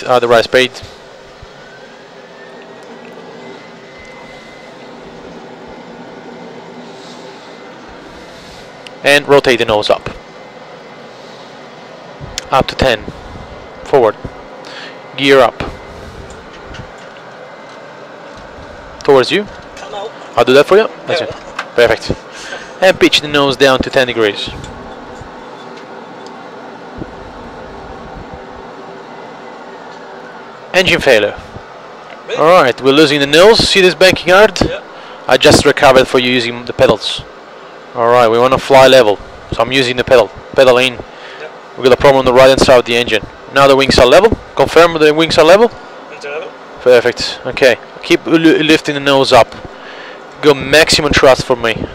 at the right speed. And rotate the nose up. Up to 10. Forward. Gear up. Towards you. Come out. I'll do that for you. That's it. Perfect. And pitch the nose down to 10 degrees. Engine failure. Really? Alright, we're losing the nose. See this banking hard? Yeah. I just recovered for you using the pedals. Alright, we want to fly level. So I'm using the pedal in. Yep. We got a problem on the right hand side of the engine. Now the wings are level. Confirm the wings are level. Wings are level. Perfect. Okay. Keep lifting the nose up. Go maximum thrust for me.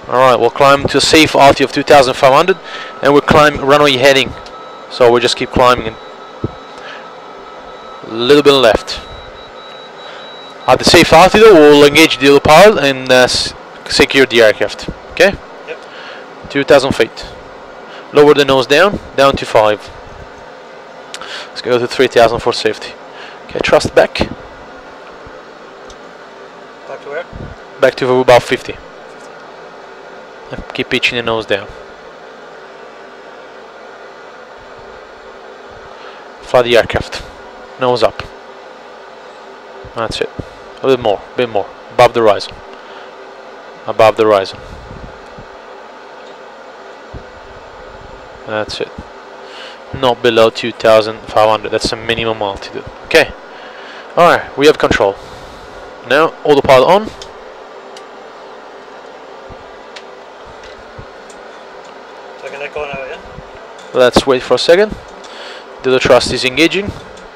Alright, we'll climb to a safe altitude of 2,500 and we'll climb runway heading. So we'll just keep climbing. A little bit left. At the safe altitude, we'll engage the autopilot and secure the aircraft. Okay? Yep. 2,000 feet. Lower the nose down to 5. Let's go to 3,000 for safety. Okay, thrust back. Back to where? Back to about 50. And keep pitching the nose down. Fly the aircraft. Nose up. That's it. A little more, bit more. Above the horizon. Above the horizon. That's it. Not below 2,500. That's a minimum altitude. Okay. Alright, we have control. Now, autopilot on. So I can let go now, yeah? Let's wait for a second. The thrust is engaging.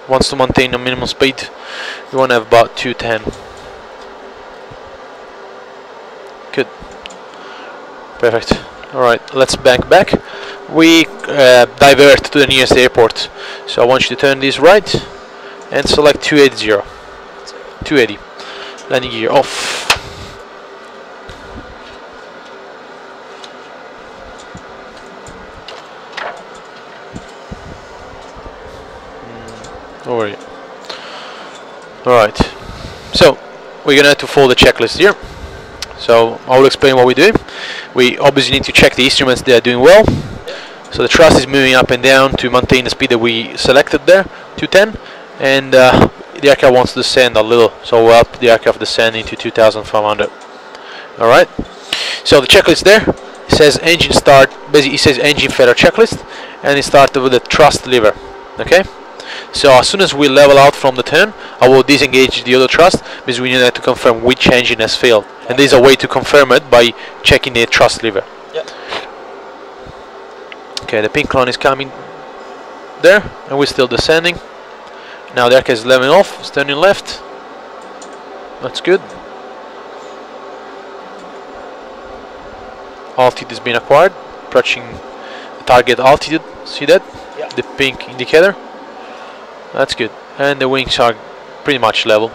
Wants to maintain a minimum speed. We want to have about 210. Good. Perfect. Alright, let's bank back. We divert to the nearest airport. So I want you to turn this right and select 280. 280. Landing gear off. Over here. Alright. So we're gonna have to follow the checklist here. So I will explain what we do. We obviously need to check the instruments, they are doing well. So the thrust is moving up and down to maintain the speed that we selected there, 210. And the aircraft wants to descend a little, so we'll help the aircraft descend into 2,500. Alright. So the checklist there, it says engine start, basically it says engine failure checklist, and it started with the thrust lever. Okay? So as soon as we level out from the turn, I will disengage the other thrust because we need to confirm which engine has failed. And there's a way to confirm it by checking the thrust lever. Yep. Okay, the pink line is coming there, and we're still descending. Now the aircraft is leveling off, it's turning left. That's good. Altitude has been acquired, approaching the target altitude. See that? Yep. The pink indicator. That's good. And the wings are pretty much level.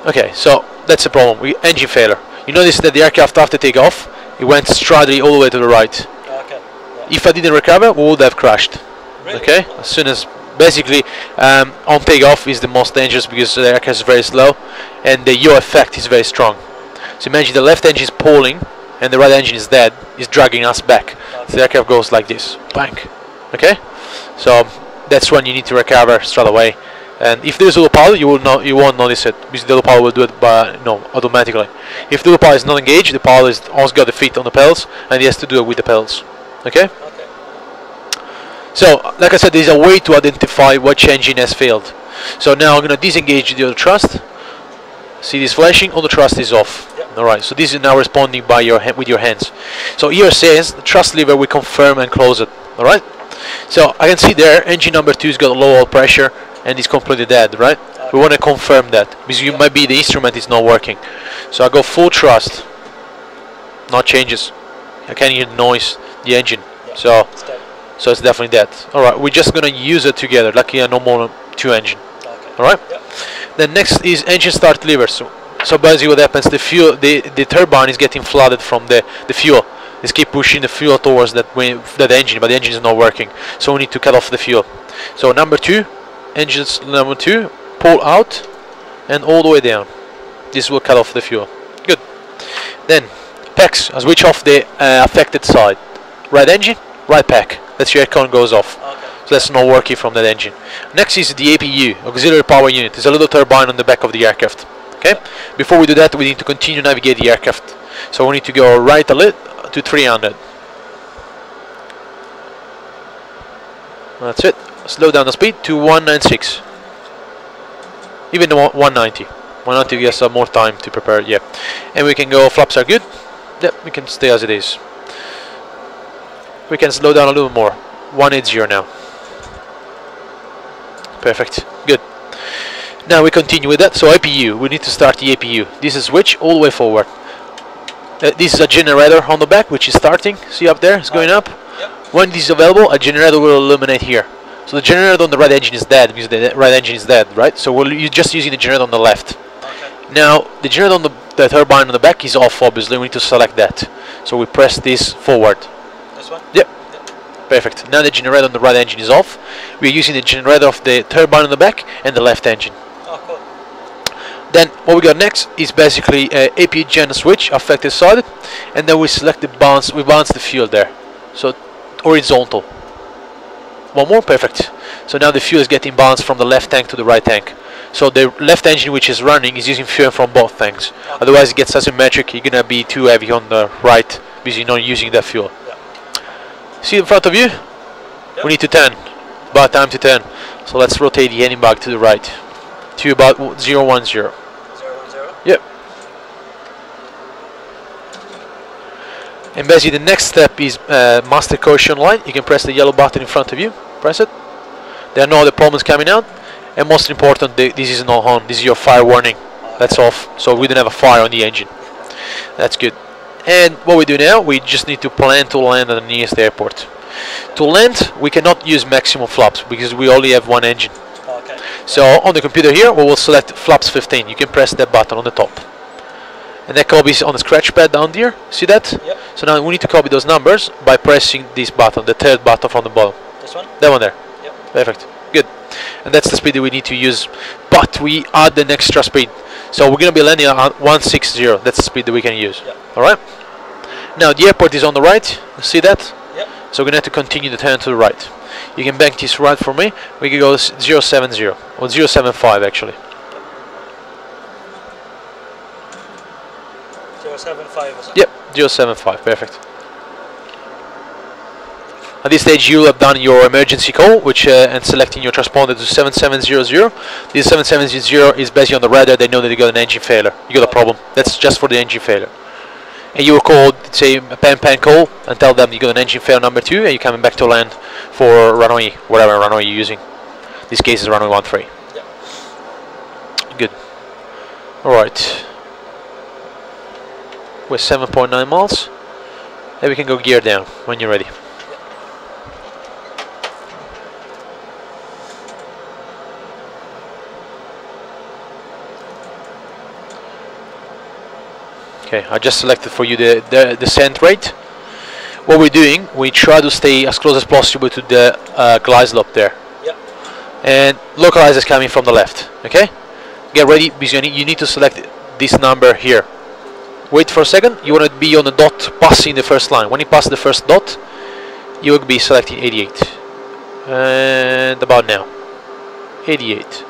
Okay, so that's the problem. Engine failure. You notice that the aircraft after takeoff, it went straightly all the way to the right. Okay. Yeah. If I didn't recover, we would have crashed. Really? Okay? As soon as basically on takeoff is the most dangerous because the aircraft is very slow and the yaw effect is very strong. So imagine the left engine is pulling and the right engine is dead, is dragging us back. So the aircraft goes like this, bang. Okay, so that's when you need to recover straight away. And if there's autopilot, you won't notice it because the autopilot will do it automatically. If the autopilot is not engaged, the pilot has always got the feet on the pedals and he has to do it with the pedals. Okay. Okay. So, like I said, there's a way to identify which engine has failed. So now I'm going to disengage the other thrust. See this flashing? All the thrust is off. Yep. Alright, so this is now responding by with your hands. So here it says, the thrust lever, we confirm and close it. Alright? So I can see there, engine number 2 has got low oil pressure and is completely dead, right? Okay. We want to confirm that, because you might be the instrument is not working. So I go full thrust. No changes. I can't hear the noise, the engine. Yeah. So it's definitely dead. Alright, we're just going to use it together, like a normal 2 engine. Okay. Alright? Yep. Then next is engine start lever. So basically what happens, the fuel, the turbine is getting flooded from the fuel. is keep pushing the fuel towards that engine, but the engine is not working. So we need to cut off the fuel. So number 2, engines number 2, pull out and all the way down. This will cut off the fuel. Good. Then packs, switch off the affected side. Right engine, right pack. That's your aircon goes off. Okay. So that's not working from that engine. Next is the APU, auxiliary power unit. It's a little turbine on the back of the aircraft. Okay. Before we do that, we need to continue to navigate the aircraft. So we need to go right a little to 300. That's it. Slow down the speed to 196. Even the 190. 190 gives us more time to prepare. Yeah. And we can go. Flaps are good. Yep. We can stay as it is. We can slow down a little more. 180 now. Perfect. Good. Now we continue with that. So APU. We need to start the APU. This is switch all the way forward. This is a generator on the back, which is starting. See up there? It's going up. Yep. When this is available, a generator will illuminate here. So the generator on the right engine is dead, because the right engine is dead, right? So you're just using the generator on the left. Okay. Now, the generator on the turbine on the back is off, obviously. We need to select that. So we press this forward. This one? Yep. Perfect. Now the generator on the right engine is off. We're using the generator of the turbine on the back and the left engine. Oh, cool. Then what we got next is basically APU gen switch, affected side, and then we select the bounce. We bounce the fuel there, so horizontal. One more, perfect. So now the fuel is getting bounced from the left tank to the right tank. So the left engine, which is running, is using fuel from both tanks. Okay. Otherwise, it gets asymmetric. You're gonna be too heavy on the right because you're not using that fuel. Yeah. See in front of you? Yep. We need to turn. About time to turn. So let's rotate the heading back to the right, to about 010. 010. Yep. And basically the next step is master caution light. You can press the yellow button in front of you. Press it. There are no other problems coming out. And most important, this is not on. This is your fire warning. That's off. So we don't have a fire on the engine. That's good. And what we do now, we just need to plan to land at the nearest airport. To land, we cannot use maximum flaps because we only have one engine. Okay. So on the computer here, we will select flaps 15. You can press that button on the top. And that copies on the scratch pad down there. See that? Yep. So now we need to copy those numbers by pressing this button, the third button from the bottom. This one? That one there. Yep. Perfect. Good. And that's the speed that we need to use. But we add an extra speed. So we're going to be landing at 160. That's the speed that we can use. Yep. Alright? Now the airport is on the right. See that? Yep. So we're going to have to continue the turn to the right. You can bank this right for me. We can go 070 or 075 actually. 075 is it? Yep, 075, perfect. At this stage you will have done your emergency call, which and selecting your transponder to 7700. This 7700 is basically on the radar. They know that you got an engine failure. You got a problem. That's just for the engine failure. And you will call, say, a pan call and tell them you got an engine failure number 2 and you're coming back to land for runway, whatever runway you're using. This case is runway 13. Yep. Good. Alright. We're 7.9 miles. And we can go gear down when you're ready. Okay, I just selected for you the descent rate. What we're doing, we try to stay as close as possible to the glide slope there. Yep. And localizer is coming from the left. Okay? Get ready because you need to select this number here. Wait for a second. You want to be on the dot passing the first line. When you pass the first dot, you will be selecting 88. And about now. 88.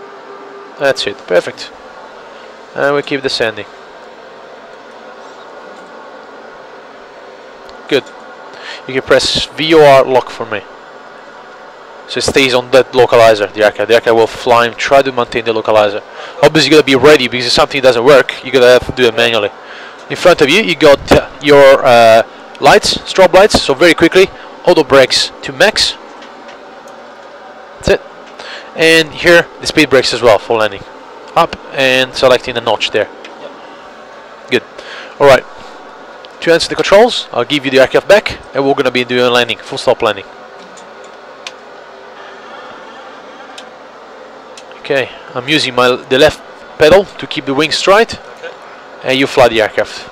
That's it. Perfect. And we keep descending. Good. You can press VOR lock for me. So it stays on that localizer, the aircraft. The aircraft will fly and try to maintain the localizer. Obviously you gotta be ready because if something doesn't work, you gotta have to do it manually. In front of you, you got your lights, strobe lights, so very quickly, auto brakes to max. That's it. And here, the speed brakes as well for landing. Up and selecting the notch there. Yep. Good. Alright. To answer the controls, I'll give you the aircraft back and we're going to be doing a landing, full stop landing. Okay, I'm using the left pedal to keep the wings straight. Okay. And you fly the aircraft.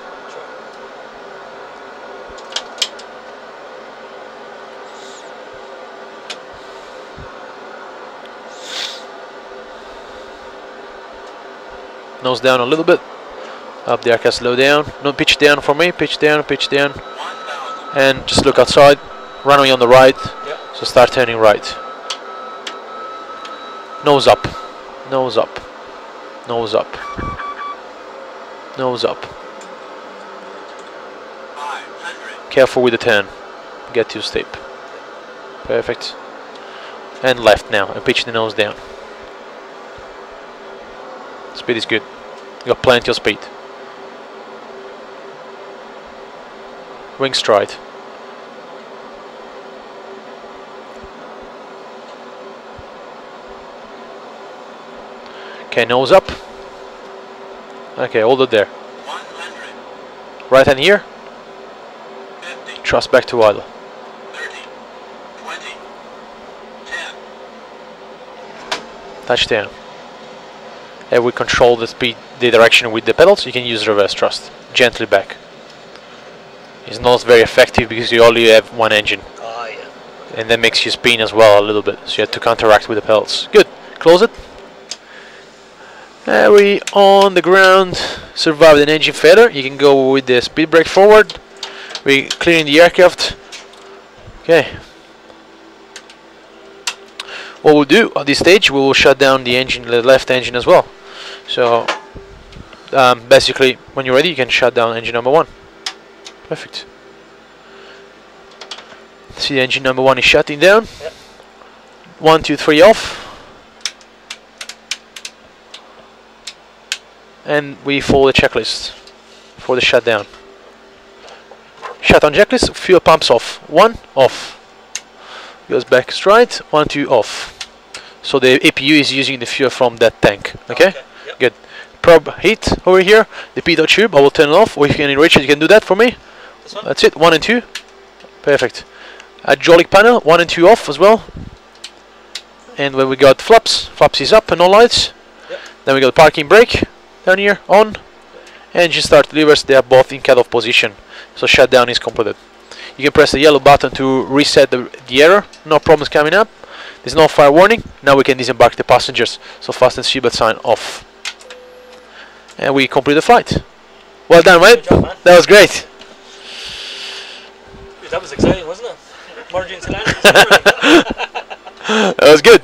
nose down a little bit. Up the aircraft, slow down. No, pitch down for me. Pitch down, pitch down. And just look outside. Runway on the right. Yep. So start turning right. Nose up. Nose up. Nose up. Nose up. Careful with the turn. Get too steep. Perfect. And left now. And pitch the nose down. Speed is good. You got plenty of speed. Wing stride. Okay, nose up. Okay, hold it there. 100. Right hand here. 50. Thrust back to idle. 30. 20. 10. Touchdown. And we control the speed, the direction with the pedals. You can use reverse thrust. Gently back. It's not very effective because you only have one engine. Oh, yeah. And that makes you spin as well a little bit. So you have to counteract with the pedals. Good. Close it. We on the ground. Survived an engine failure. You can go with the speed brake forward. We clearing the aircraft. Okay. What we'll do at this stage, we will shut down the engine, the left engine as well. So basically, when you're ready, you can shut down engine number 1. Perfect. See, engine number 1 is shutting down. Yep. 1, 2, 3 off. And we follow the checklist for the shutdown. Shutdown checklist, fuel pumps off. 1, off. Goes back straight, 1, 2, off. So the APU is using the fuel from that tank. Okay? Yep. Good. Probe heat over here, the pitot tube, I will turn it off, or if you can enrich it, you can do that for me. This one? That's it, 1 and 2. Perfect. Hydraulic panel, 1 and 2 off as well. And when we got flaps, flaps is up and all lights. Yep. Then we got parking brake down here, on. Engine start levers, they are both in cut-off position. So shutdown is completed. You can press the yellow button to reset the error, no problems coming up. There's no fire warning. Now we can disembark the passengers. So fasten seatbelt sign off. And we complete the flight. Well done, mate. Good job, man. That was great. That was exciting, wasn't it? Margin to land. That was good.